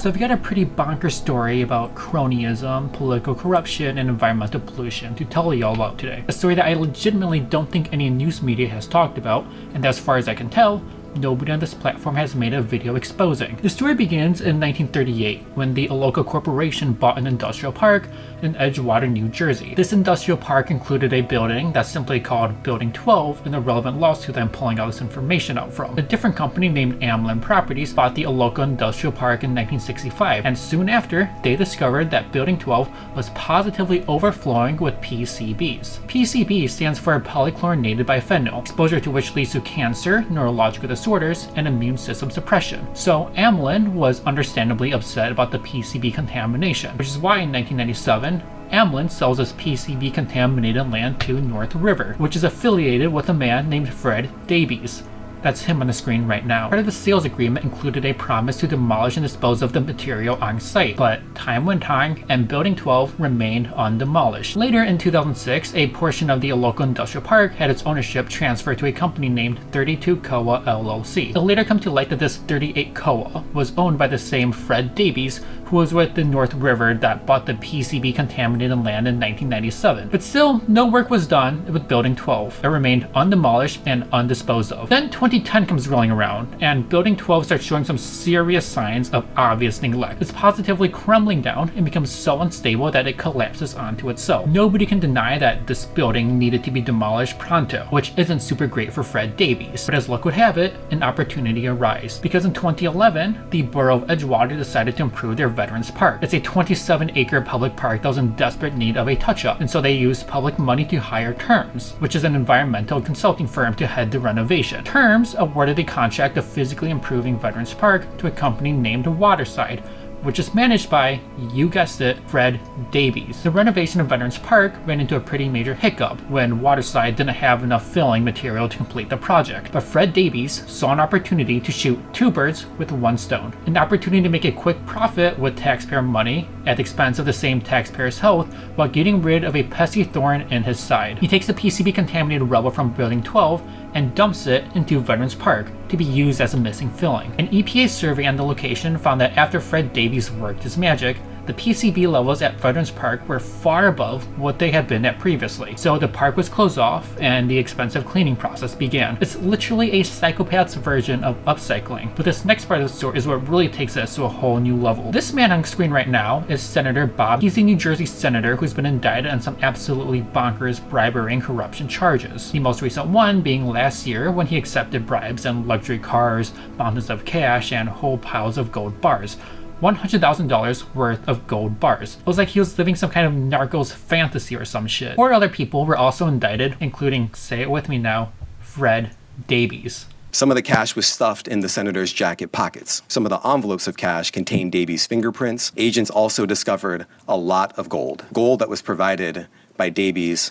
So I've got a pretty bonkers story about cronyism, political corruption, and environmental pollution to tell you all about today. A story that I legitimately don't think any news media has talked about, and as far as I can tell, nobody on this platform has made a video exposing. The story begins in 1938 when the local corporation bought an industrial park in Edgewater, New Jersey. This industrial park included a building that's simply called Building 12 in the relevant lawsuit that I'm pulling all this information out from. A different company named Amlin Properties bought the local industrial park in 1965, and soon after, they discovered that Building 12 was positively overflowing with PCBs. PCB stands for polychlorinated biphenyl, exposure to which leads to cancer, neurological disorders, and immune system suppression. So Amlin was understandably upset about the PCB contamination, which is why in 1997, Amlin sells this PCB contaminated land to North River, which is affiliated with a man named Fred Daibes. That's him on the screen right now. Part of the sales agreement included a promise to demolish and dispose of the material on site, but time went on and Building 12 remained undemolished. Later in 2006, a portion of the local industrial park had its ownership transferred to a company named 32 Coa LLC. It later come to light that this 38 Coa was owned by the same Fred Daibes, who was with the North River that bought the PCB contaminated land in 1997. But still, no work was done with Building 12. It remained undemolished and undisposed of. Then 2010 comes rolling around, and Building 12 starts showing some serious signs of obvious neglect. It's positively crumbling down and becomes so unstable that it collapses onto itself. Nobody can deny that this building needed to be demolished pronto, which isn't super great for Fred Daibes. But as luck would have it, an opportunity arose. Because in 2011, the borough of Edgewater decided to improve their Veterans Park. It's a 27-acre public park that was in desperate need of a touch-up, and so they used public money to hire Terms, which is an environmental consulting firm, to head the renovation. Terms awarded the contract of physically improving Veterans Park to a company named Waterside, which is managed by, you guessed it, Fred Daibes. The renovation of Veterans Park ran into a pretty major hiccup when Waterside didn't have enough filling material to complete the project. But Fred Daibes saw an opportunity to shoot two birds with one stone. An opportunity to make a quick profit with taxpayer money at the expense of the same taxpayer's health while getting rid of a pesky thorn in his side. He takes the PCB contaminated rubble from Building 12 and dumps it into Veterans Park to be used as a missing filling. An EPA survey on the location found that after Fred Daibes worked his magic, the PCB levels at Veterans Park were far above what they had been at previously. So the park was closed off and the expensive cleaning process began. It's literally a psychopath's version of upcycling. But this next part of the story is what really takes us to a whole new level. This man on screen right now is Senator Bob. He's a New Jersey senator who's been indicted on some absolutely bonkers bribery and corruption charges. The most recent one being last year when he accepted bribes and luxury cars, mountains of cash, and whole piles of gold bars. $100,000 worth of gold bars. It was like he was living some kind of Narcos fantasy or some shit. Four other people were also indicted, including, say it with me now, Fred Daibes. Some of the cash was stuffed in the senator's jacket pockets. Some of the envelopes of cash contained Daibes' fingerprints. Agents also discovered a lot of gold. Gold that was provided by Daibes